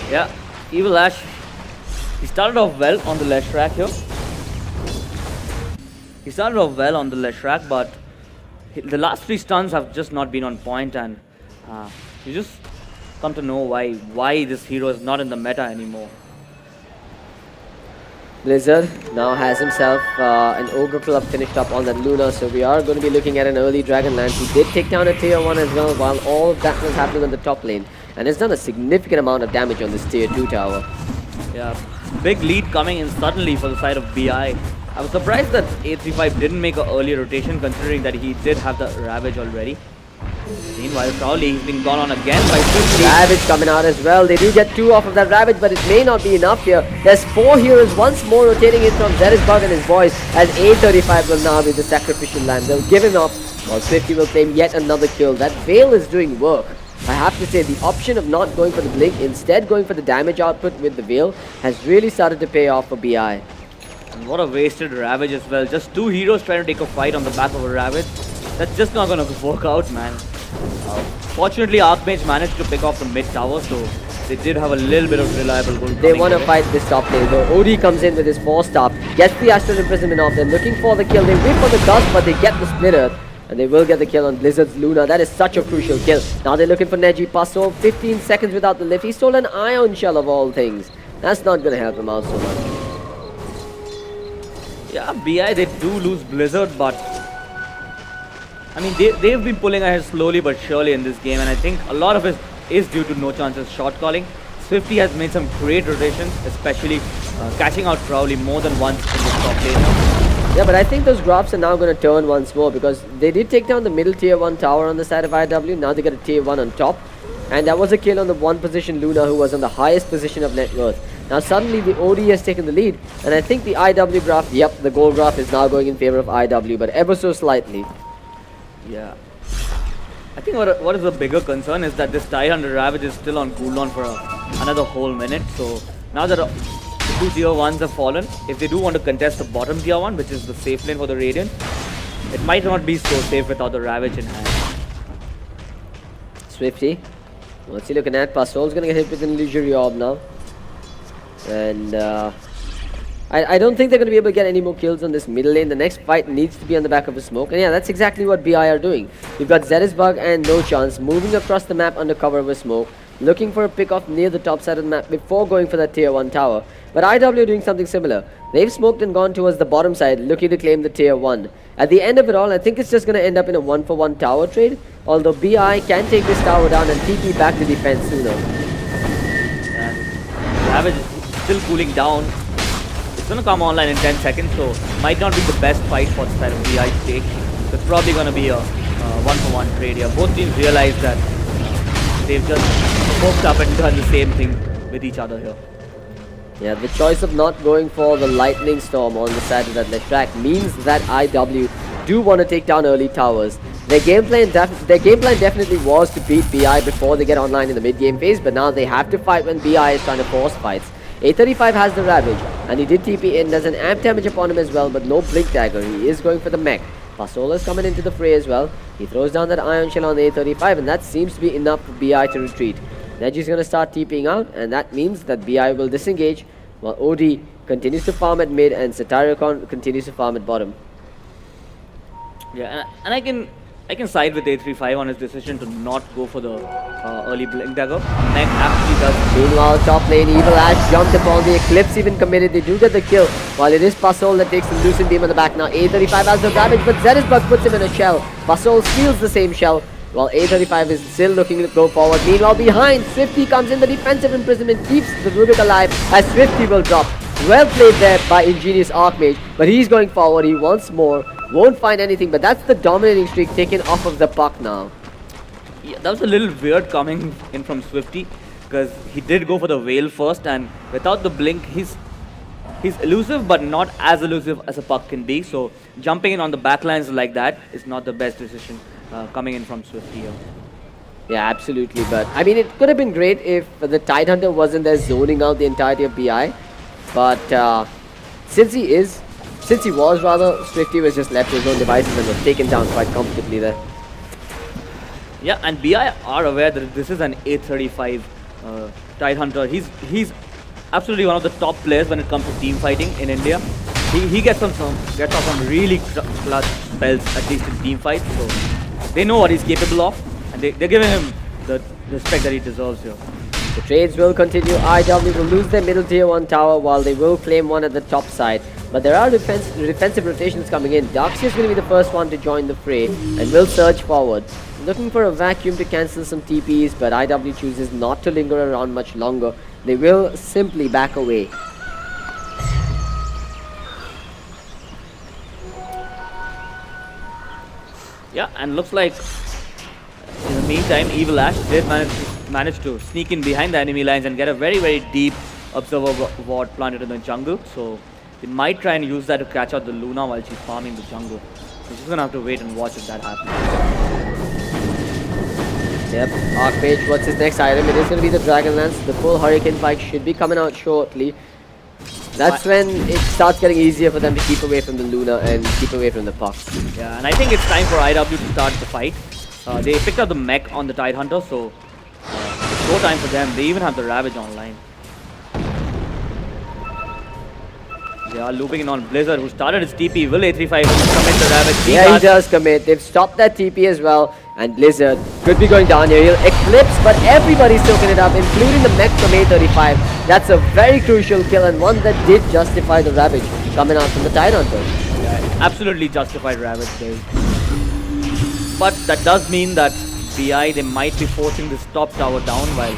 Yeah, Evil Ash, he started off well on the Leshrac here. He started off well on the Leshrac, but the last 3 stuns have just not been on point, and you just come to know why this hero is not in the meta anymore. Blizzard now has himself an Ogre Club finished up on that Luna, so we are going to be looking at an early Dragonlance. He did take down a tier 1 as well, while all of that was happening on the top lane, and has done a significant amount of damage on this tier 2 tower. Yeah, big lead coming in suddenly for the side of BI. I was surprised that 835 didn't make an early rotation, considering that he did have the Ravage already. Meanwhile, Crowley, he's been gone on again by Swifty. Ravage coming out as well. They do get 2 off of that Ravage, but it may not be enough here. There's 4 heroes once more rotating in from Zerisbug and his boys, as 835 will now be the sacrificial lamb. They'll give him up, while Swifty will claim yet another kill. That Veil is doing work. I have to say, the option of not going for the Blink, instead going for the damage output with the Veil, has really started to pay off for BI. And what a wasted Ravage as well. Just 2 heroes trying to take a fight on the back of a Ravage. That's just not going to work out, man. Fortunately, Archmage managed to pick off the mid tower, so they did have a little bit of reliable gold. They want to fight this top lane though. OD comes in with his 4-star. Gets the Astral Imprisonment off. They're looking for the kill. They wait for the dust, but they get the Split Earth. And they will get the kill on Blizzard's Luna. That is such a crucial kill. Now they're looking for Neji Paso. 15 seconds without the lift. He stole an Ion Shell of all things. That's not going to help him out so much. Yeah, BI, they do lose Blizzard, but I mean, they've been pulling ahead slowly but surely in this game, and I think a lot of it is due to No Chance's shot calling. Swifty has made some great rotations, especially catching out Crowley more than once in this top lane. Yeah, but I think those drops are now going to turn once more, because they did take down the middle tier 1 tower on the side of IW. Now they got a tier 1 on top. And that was a kill on the 1 position Luna, who was on the highest position of net worth. Now suddenly the OD has taken the lead, and I think the IW graph, yep, the gold graph is now going in favor of IW, but ever so slightly. Yeah. I think what is the bigger concern is that this Tidehunter Ravage is still on cooldown for another whole minute. So now that the 2 tier 1s have fallen, if they do want to contest the bottom tier 1, which is the safe lane for the Radiant, it might not be so safe without the Ravage in hand. Swifty, what's he looking at? Pasol's gonna get hit with an illusory orb now. And I don't think they're going to be able to get any more kills on this middle lane. The next fight needs to be on the back of a smoke. And yeah, that's exactly what BI are doing. You've got Zetisbug and No Chance moving across the map under cover of a smoke, looking for a pick-off near the top side of the map before going for that tier 1 tower. But IW are doing something similar. They've smoked and gone towards the bottom side, looking to claim the tier 1. At the end of it all, I think it's just going to end up in a 1-for-1 tower trade, although BI can take this tower down and TP back to defense sooner. And Ravage is still cooling down. It's going to come online in 10 seconds, so might not be the best fight for the side of BI to take. So it's probably going to be a 1-for-1 trade here. Both teams realize that they've just smoked up and done the same thing with each other here. Yeah, the choice of not going for the Lightning Storm on the side of that left track means that IW do want to take down early towers. Their game plan definitely was to beat BI before they get online in the mid-game phase, but now they have to fight when BI is trying to force fights. A35 has the Ravage, and he did TP in. There's an amp damage upon him as well, but no Blink Dagger. He is going for the mech. Pasola's coming into the fray as well. He throws down that Ion Shell on the A35, and that seems to be enough for BI to retreat. Neji's going to start TPing out, and that means that BI will disengage, while OD continues to farm at mid, and Satyricon continues to farm at bottom. Yeah, and I can side with A35 on his decision to not go for the early Blink Dagger. Mech actually does. Meanwhile, top lane, Evil Ash jumped upon the Eclipse, even committed. They do get the kill, while it is Pasol that takes the Lucent Beam on the back. Now A35 has the damage, but Zetisbug puts him in a shell. Pasol steals the same shell, while A35 is still looking to go forward. Meanwhile, behind, Swifty comes in. The defensive imprisonment keeps the Rubik alive, as Swifty will drop. Well played there by Ingenious Archmage, but he's going forward. He wants more. Won't find anything, but that's the dominating streak taken off of the puck now. Yeah, that was a little weird coming in from Swifty, because he did go for the Veil first, and without the blink, he's elusive, but not as elusive as a puck can be. So jumping in on the backlines like that is not the best decision coming in from Swifty here. Yeah, absolutely. But I mean, it could have been great if the Tidehunter wasn't there zoning out the entirety of BI. But since he was rather, Swifty was just left to his own devices and was taken down quite comfortably there. Yeah, and BI are aware that this is an A35 Tidehunter. He's absolutely one of the top players when it comes to team fighting in India. He gets off some really clutch spells, at least in team fights. So they know what he's capable of, and they're giving him the respect that he deserves here. The trades will continue. IW will lose their middle tier 1 tower, while they will claim one at the top side. But there are defensive rotations coming in. Darkseer is going to be the first one to join the fray and will surge forward, looking for a vacuum to cancel some TPs, but IW chooses not to linger around much longer. They will simply back away. Yeah, and looks like in the meantime, Evil Ash did manage to sneak in behind the enemy lines and get a very, very deep Observer Ward planted in the jungle. So they might try and use that to catch out the Luna while she's farming the jungle. So she's gonna have to wait and watch if that happens. Yep, Archmage, what's his next item? It is going to be the Dragon Lance. The full Hurricane Pike should be coming out shortly. That's when it starts getting easier for them to keep away from the Luna and keep away from the puck. Yeah, and I think it's time for IW to start the fight. They picked up the mech on the Tidehunter, so it's go time for them. They even have the Ravage online. They are looping in on Blizzard, who started his TP. Will A35 commit the Ravage? Yeah, he does commit. They've stopped that TP as well. And Blizzard could be going down here. He'll Eclipse, but everybody's soaking it up, including the mech from A35. That's a very crucial kill and one that did justify the Ravage coming out from the Tidehunter. Yeah, absolutely justified Ravage there. But that does mean that BI, they might be forcing this top tower down, while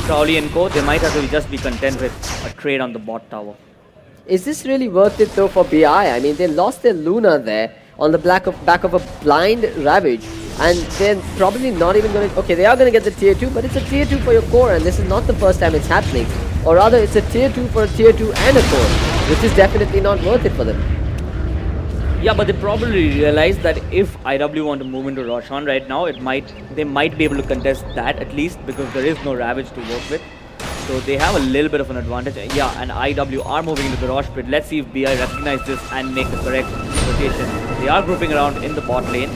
Crowley and Co, they might have to just be content with a trade on the bot tower. Is this really worth it though for BI? I mean, they lost their Luna there on the back of a blind Ravage, and they're probably not even going to... Okay, they are going to get the tier 2, but it's a tier 2 for your core, and this is not the first time it's happening. Or rather, it's a tier 2 for a tier 2 and a core, which is definitely not worth it for them. Yeah, but they probably realize that if IW want to move into Roshan right now, they might be able to contest that at least, because there is no Ravage to work with. So they have a little bit of an advantage. Yeah, and IW are moving into the Rosh pit. Let's see if BI recognize this and make the correct rotation. They are grouping around in the bot lane.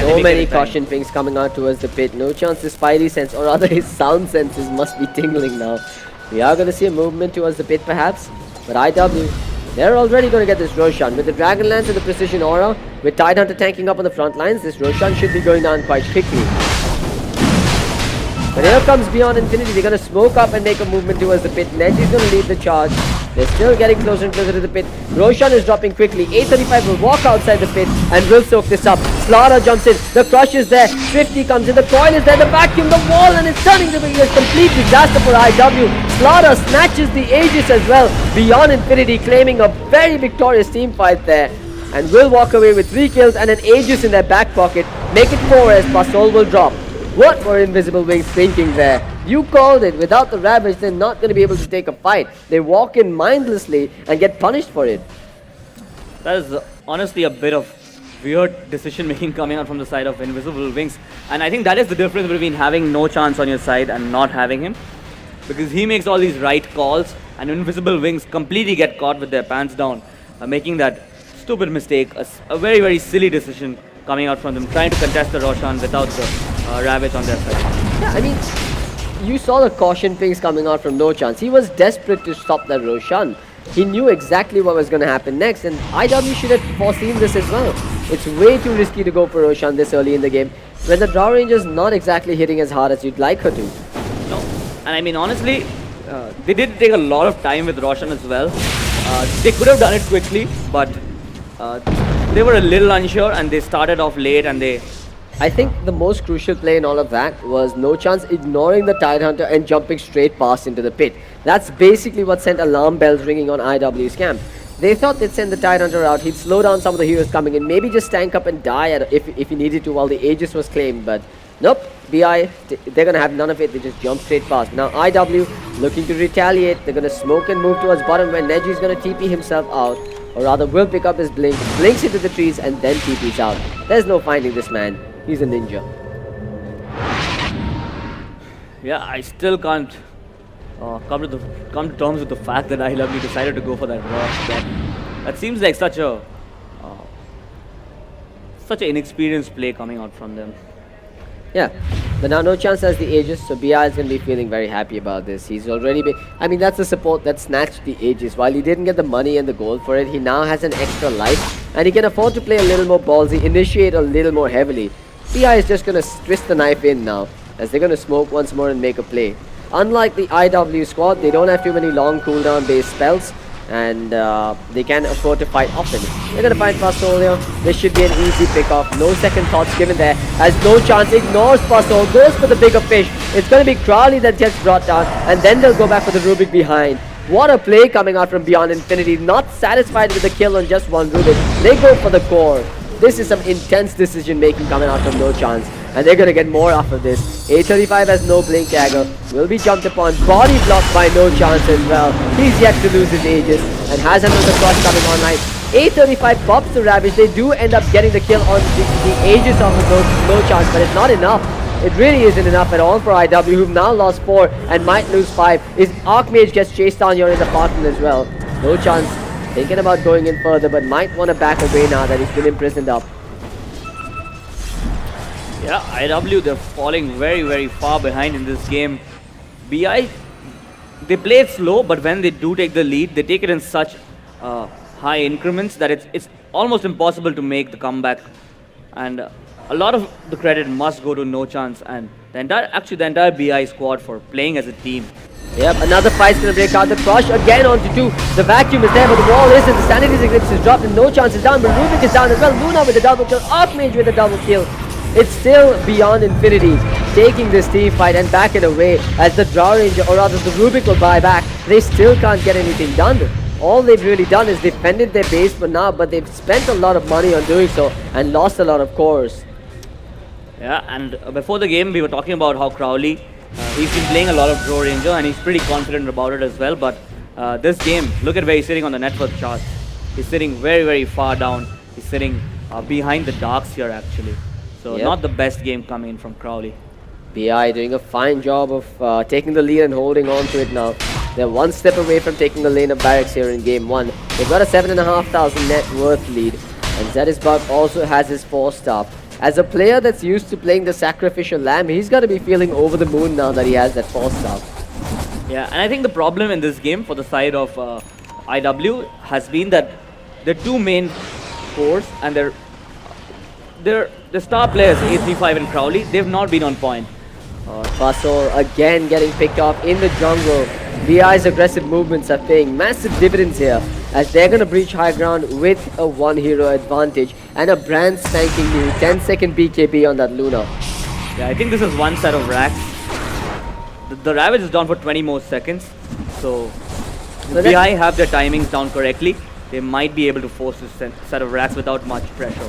So many caution pings coming out towards the pit. No chance his spidey sense, or rather his sound senses must be tingling now. We are going to see a movement towards the pit perhaps. But IW, they're already going to get this Roshan. With the Dragon Lance and the Precision Aura, with Tidehunter tanking up on the front lines, this Roshan should be going down quite quickly. But here comes Beyond Infinity. They're going to smoke up and make a movement towards the pit. Nedge is going to lead the charge. They're still getting closer and closer to the pit. Roshan is dropping quickly. A35 will walk outside the pit and will soak this up. Slaughter jumps in. The crush is there. Swifty comes in. The coil is there. The vacuum, the wall, and it's turning to be a complete disaster for IW. Slaughter snatches the Aegis as well. Beyond Infinity claiming a very victorious team fight there. And will walk away with 3 kills and an Aegis in their back pocket. Make it 4 as Pasol will drop. What were Invisible Wings thinking there? You called it. Without the Ravage, they're not going to be able to take a fight. They walk in mindlessly and get punished for it. That is honestly a bit of weird decision making coming out from the side of Invisible Wings. And I think that is the difference between having no chance on your side and not having him. Because he makes all these right calls, and Invisible Wings completely get caught with their pants down, making that stupid mistake, a very, very silly decision coming out from them, trying to contest the Roshan without the Ravage on their side. Yeah, I mean, you saw the caution pings coming out from No Chance. He was desperate to stop that Roshan. He knew exactly what was going to happen next, and IW should have foreseen this as well. It's way too risky to go for Roshan this early in the game, when the Drow Ranger's not exactly hitting as hard as you'd like her to. No, and I mean, honestly, they did take a lot of time with Roshan as well. They could have done it quickly, but they were a little unsure, and they started off late, and I think the most crucial play in all of that was No Chance ignoring the Tidehunter and jumping straight past into the pit. That's basically what sent alarm bells ringing on IW's camp. They thought they'd send the Tidehunter out, he'd slow down some of the heroes coming in, maybe just tank up and die if he needed to while the Aegis was claimed, but nope, BI, they're going to have none of it, they just jump straight past. Now IW looking to retaliate, they're going to smoke and move towards bottom where Neji is going to TP himself out, or rather will pick up his blink, blinks into the trees and then TPs out. There's no finding this man. He's a ninja. Yeah, I still can't come to terms with the fact that IW decided to go for that rush. That seems like such an inexperienced play coming out from them. Yeah, but now No Chance has the Aegis, so BI is going to be feeling very happy about this. He's already been... I mean, that's the support that snatched the Aegis. While he didn't get the money and the gold for it, he now has an extra life, and he can afford to play a little more ballsy, initiate a little more heavily. BI is just going to twist the knife in now, as they're going to smoke once more and make a play. Unlike the IW squad, they don't have too many long cooldown based spells, and they can afford to fight often. They're going to find Pasol here. This should be an easy pick-off. No second thoughts given there, as No Chance ignores Pasol, goes for the bigger fish. It's going to be Crowley that gets brought down, and then they'll go back for the Rubik behind. What a play coming out from Beyond Infinity. Not satisfied with the kill on just one Rubik. They go for the core. This is some intense decision making coming out from No Chance, and they're going to get more after this. A35 has no blink dagger, will be jumped upon, body blocked by No Chance as well. He's yet to lose his Aegis and has another cross coming online. A35 pops the Ravage. They do end up getting the kill on the Aegis of No Chance, but it's not enough. It really isn't enough at all for IW, who've now lost 4 and might lose 5. His Archmage gets chased down here in the bottom as well. No Chance thinking about going in further, but might want to back away now that he's been imprisoned up. Yeah, IW, they're falling very, very far behind in this game. BI, they play it slow, but when they do take the lead, they take it in such high increments that it's almost impossible to make the comeback. And a lot of the credit must go to No Chance and the entire BI squad for playing as a team. Yep, another fight's gonna break out. The crush again onto 2. The vacuum is there, but the wall isn't. The Sanity's Eclipse is dropped and No Chance is down, but Rubik is down as well. Luna with the double kill, Archmage with the double kill. It's still beyond infinity, taking this team fight and back it away as the Drow Ranger, or rather the Rubik will buy back. They still can't get anything done. All they've really done is defended their base for now, but they've spent a lot of money on doing so and lost a lot of cores. Yeah, and before the game, we were talking about how Crowley, he's been playing a lot of Drow Ranger and he's pretty confident about it as well. But this game, look at where he's sitting on the network chart. He's sitting very, very far down. He's sitting behind the Darks here, actually. So not the best game coming in from Crowley. BI doing a fine job of taking the lead and holding on to it now. They're one step away from taking the lane of Barracks here in game 1. They've got a 7,500 net worth lead. And Zedisbug also has his 4-star. As a player that's used to playing the Sacrificial Lamb, he's got to be feeling over the moon now that he has that 4-star. Yeah, and I think the problem in this game for the side of IW has been that the two main cores and the star players, A35 and Crowley, they've not been on point. Fasol again getting picked off in the jungle. BI's aggressive movements are paying massive dividends here as they're going to breach high ground with a 1-hero advantage and a brand spanking new 10-second BKB on that Luna. Yeah, I think this is one set of racks. The Ravage is down for 20 more seconds, so if BI have their timings down correctly, they might be able to force this set of racks without much pressure.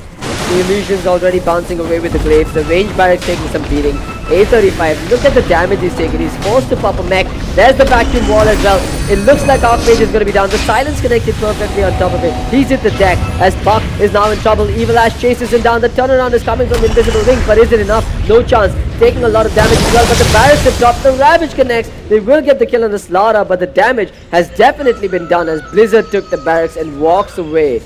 The Illusion's already bouncing away with the Glaives. The range Barracks taking some beating. A35, look at the damage he's taking. He's forced to pop a mech. There's the vacuum wall as well. It looks like Archmage is going to be down. The silence connected perfectly on top of it. He's hit the deck as Buck is now in trouble. Evil Ash chases him down. The turnaround is coming from Invisible Wing, but is it enough? No chance. Taking a lot of damage as well, but the Barracks have dropped. The Ravage connects. They will get the kill on the Slaughter, but the damage has definitely been done as Blizzard took the Barracks and walks away.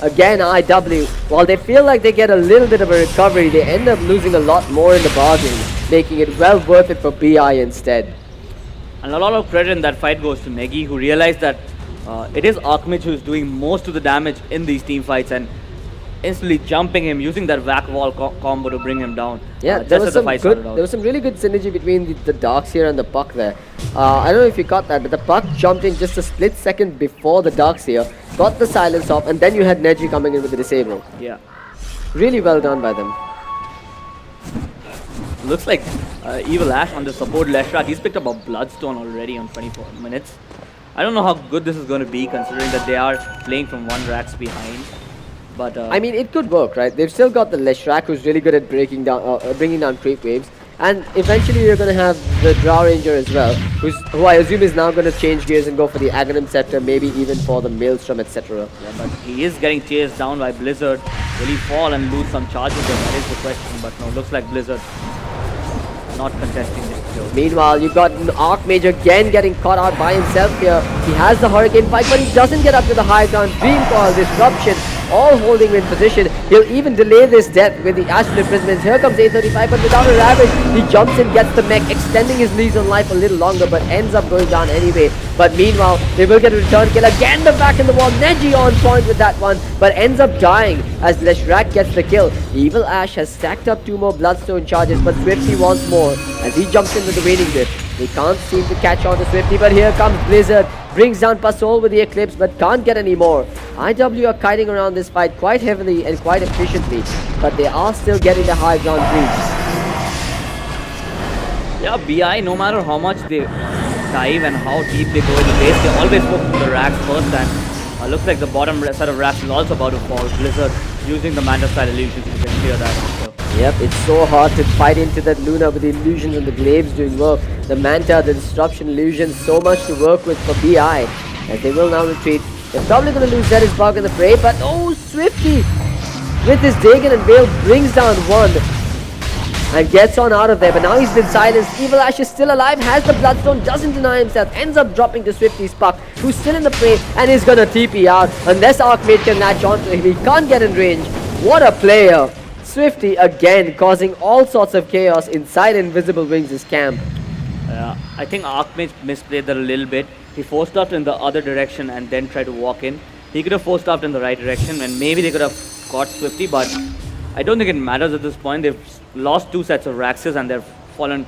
Again, IW, while they feel like they get a little bit of a recovery, they end up losing a lot more in the bargain, making it well worth it for BI instead. And a lot of credit in that fight goes to Negi, who realized that it is Archmage who is doing most of the damage in these team fights and instantly jumping him, using that whack wall combo to bring him down. Yeah, there was some really good synergy between the Darks here and the Puck there. I don't know if you caught that, but the Puck jumped in just a split second before the Darks here, got the silence off, and then you had Neji coming in with the disable. Yeah. Really well done by them. Looks like Evil Ash on the support Leshrat, he's picked up a Bloodstone already on 24 minutes. I don't know how good this is going to be considering that they are playing from 1 racks behind. But I mean, it could work, right? They've still got the Leshrak who's really good at bringing down creep waves. And eventually you're going to have the Drow Ranger as well, who I assume is now going to change gears and go for the Aghanim Scepter, maybe even for the Maelstrom, etc. Yeah, but he is getting chased down by Blizzard. Will he fall and lose some charges? That is the question. But no, looks like Blizzard not contesting this kill. Meanwhile, you've got an Archmage again getting caught out by himself here. He has the Hurricane Pike, but he doesn't get up to the high ground. Dream Coil, Disruption, all holding him in position. He'll even delay this death with the Astral Imprisonment. Here comes A35, but without a Ravage, he jumps in, gets the mech, extending his leash on life a little longer, but ends up going down anyway. But meanwhile, they will get a return kill. Again, the back in the wall. Neji on point with that one, but ends up dying as Leshrak gets the kill. Evil Ash has stacked up 2 more Bloodstone charges, but Swifty wants more as he jumps in with the Waning Grip. They can't seem to catch on to Swifty, but here comes Blizzard. Brings down Pasol with the Eclipse, but can't get any more. IW are kiting around this fight quite heavily and quite efficiently, but they are still getting the high ground breach. Yeah, BI, no matter how much they dive and how deep they go in the base, they always go for the racks first, and looks like the bottom set of racks is also about to fall. Blizzard using the Manta style illusions to clear that also. Yep, it's so hard to fight into that Luna with the illusions and the glaives doing work. The Manta, the disruption illusions, so much to work with for BI. And they will now retreat. They're probably going to lose Zedisbug in the fray, but oh, Swifty with his Dagon and Veil brings down 1 and gets on out of there. But now he's been silenced. Evil Ash is still alive, has the Bloodstone, doesn't deny himself, ends up dropping to Swifty's Puck, who's still in the fray and is going to TP out. Unless Archmage can latch onto him, he can't get in range. What a player! Swifty again causing all sorts of chaos inside Invisible Wings' camp. I think Archmage misplayed that a little bit. He forced out in the other direction and then tried to walk in. He could have forced out in the right direction and maybe they could have caught Swifty, but I don't think it matters at this point. They've lost 2 sets of Raxes and they've fallen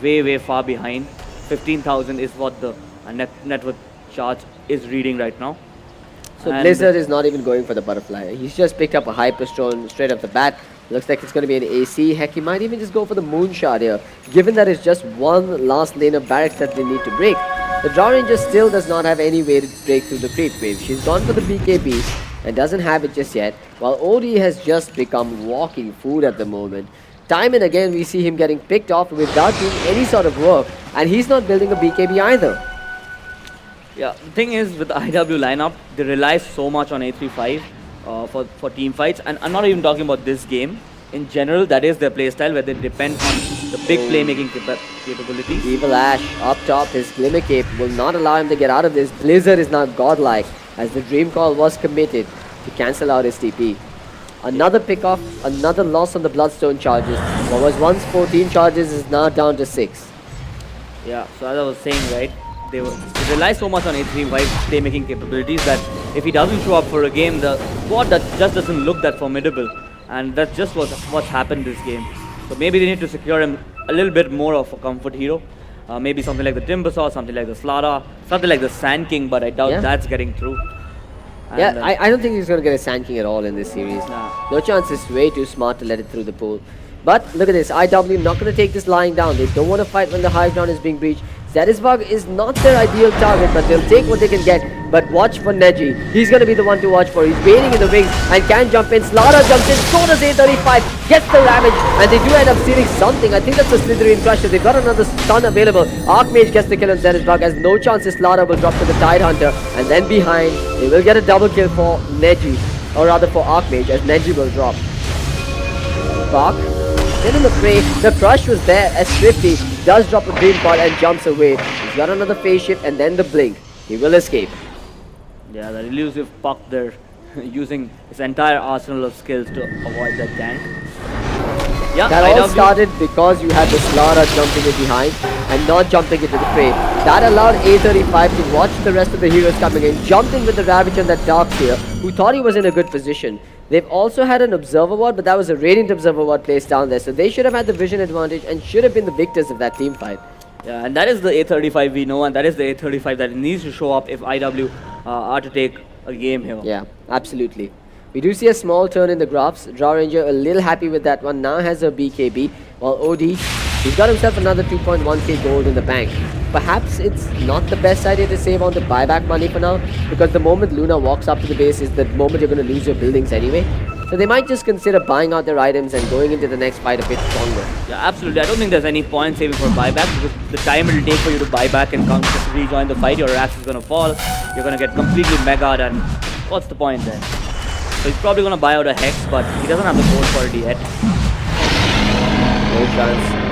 way far behind. 15,000 is what the net worth chart is reading right now. So And Blizzard is not even going for the butterfly. He's just picked up a Hyperstone straight off the bat. Looks like it's going to be an AC. Heck, he might even just go for the Moonshot here, given that it's just one last lane of barracks that they need to break. The Draw Ranger still does not have any way to break through the creep wave. She's gone for the BKB and doesn't have it just yet, while OD has just become walking food at the moment. Time and again, we see him getting picked off without doing any sort of work, and he's not building a BKB either. Yeah, the thing is with the IW lineup, they rely so much on A35 for team fights, and I'm not even talking about this game. In general, that is their playstyle where they depend on the big playmaking capabilities. Evil Ash up top, his Glimmer Cape will not allow him to get out of this. Blizzard is now godlike as the Dream Call was committed to cancel out his TP. Another pick off, another loss on the Bloodstone charges. What was once 14 charges is now down to 6. Yeah, so as I was saying, right, they rely so much on A35 playmaking capabilities that if he doesn't show up for a game, the squad that just doesn't look that formidable. And that's just what's happened this game. So maybe they need to secure him a little bit more of a comfort hero. Maybe something like the Timbersaw, something like the Slada, something like the Sand King, but I doubt that's getting through. And Yeah, I don't think he's going to get a Sand King at all in this series. Nah. No chance. It's way too smart to let it through the pool. But look at this. IW not going to take this lying down. They don't want to fight when the high ground is being breached. Zetisbug is not their ideal target, but they'll take what they can get. But watch for Neji. He's going to be the one to watch for. He's waiting in the wings and can jump in. Slaughter jumps in. So does A35. Gets the Ravage. And they do end up stealing something. I think that's a Slytherin Crusher. They've got another stun available. Archmage gets the kill on Zetisbug. Has no chances. Slaughter will drop to the Tide Hunter. And then behind, they will get a double kill for Neji. Or rather for Archmage, as Neji will drop. Bach still in the fray. The crush was there as Swifty does drop a Dream Pod and jumps away. He's got another phase shift and then the blink. He will escape. Yeah, the elusive Puck there using his entire arsenal of skills to avoid that gank. Yeah, That all IW started because you had the Slara jumping in behind and not jumping into the fray. That allowed A35 to watch the rest of the heroes coming in, jumped in with the Ravage and that Darkseer, who thought he was in a good position. They've also had an Observer Ward, but that was a Radiant Observer Ward placed down there, so they should have had the vision advantage and should have been the victors of that team fight. Yeah, and that is the A35 we know, and that is the A35 that needs to show up if IW are to take a game here. Yeah, absolutely. We do see a small turn in the graphs. Draw Ranger a little happy with that one. Now has a BKB, while OD, he's got himself another 2.1k gold in the bank. Perhaps it's not the best idea to save on the buyback money for now, because the moment Luna walks up to the base is the moment you're going to lose your buildings anyway. So they might just consider buying out their items and going into the next fight a bit stronger. Yeah, absolutely. I don't think there's any point saving for buyback because the time it'll take for you to buy back and come just rejoin the fight, your axe is going to fall. You're going to get completely megaed, and what's the point then? So he's probably going to buy out a Hex, but he doesn't have the gold for it yet. No chance.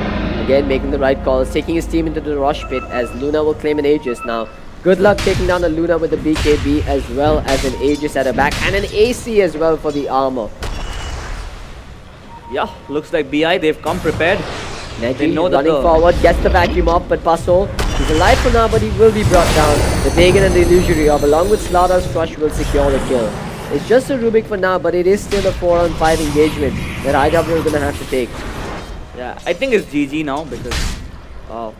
Again, making the right calls, taking his team into the rush pit as Luna will claim an Aegis now. Good luck taking down a Luna with a BKB as well as an Aegis at her back and an AC as well for the armor. Yeah, looks like BI, they've come prepared. They know Neji that running forward, gets the vacuum up, but Pasol, he's alive for now, but he will be brought down. The Pagan and the Illusory Orb, along with Slaughter's Crush, will secure the kill. It's just a Rubik for now, but it is still a 4-on-5 engagement that IW is going to have to take. Yeah, I think it's GG now because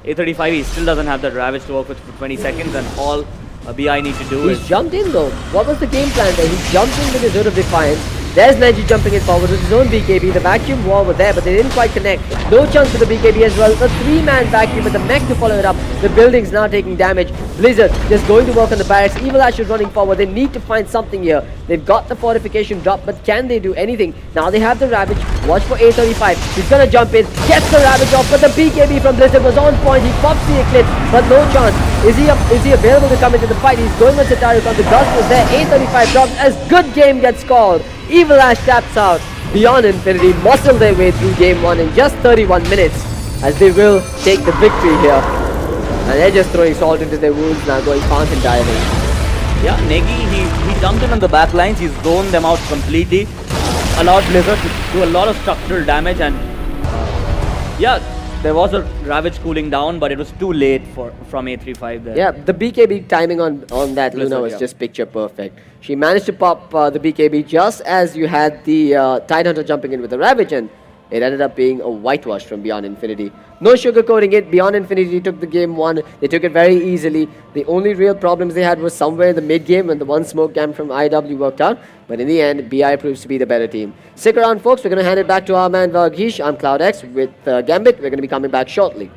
A35 he still doesn't have that Ravage to work with for 20 seconds, and all BI need to do He's is... jumped in though. What was the game plan there? He jumped in with his Hood of Defiance. There's Neji jumping in forward with his own BKB. The vacuum wall was there, but they didn't quite connect. No chance for the BKB as well. The 3-man vacuum with the mech to follow it up. The building's now taking damage. Blizzard just going to work on the barracks. Evil Ash is running forward. They need to find something here. They've got the fortification drop, but can they do anything? Now they have the Ravage. Watch for A35. He's gonna jump in. Gets the Ravage off, but the BKB from Blizzard was on point. He pops the Eclipse, but no chance. Is he available to come into the fight? He's going on Sataricon. The Gust was there. A35 drops as good game gets called. Evil Ash taps out. Beyond Infinity muscle their way through game 1 in just 31 minutes as they will take the victory here. And they're just throwing salt into their wounds now, going fountain diving. Yeah, Negi, he jumped in on the back lines, he's zoned them out completely, allowed Blizzard to do a lot of structural damage, and yeah, there was a Ravage cooling down, but it was too late from A35 there. Yeah, the BKB timing on that Luna was just picture perfect. She managed to pop the BKB just as you had the Tidehunter jumping in with the Ravage, and it ended up being a whitewash from Beyond Infinity. No sugarcoating it. Beyond Infinity took the game one. They took it very easily. The only real problems they had was somewhere in the mid game when the one smoke camp from IW worked out. But in the end, BI proves to be the better team. Stick around, folks. We're going to hand it back to our man Vargheesh. I'm CloudX with Gambit. We're going to be coming back shortly.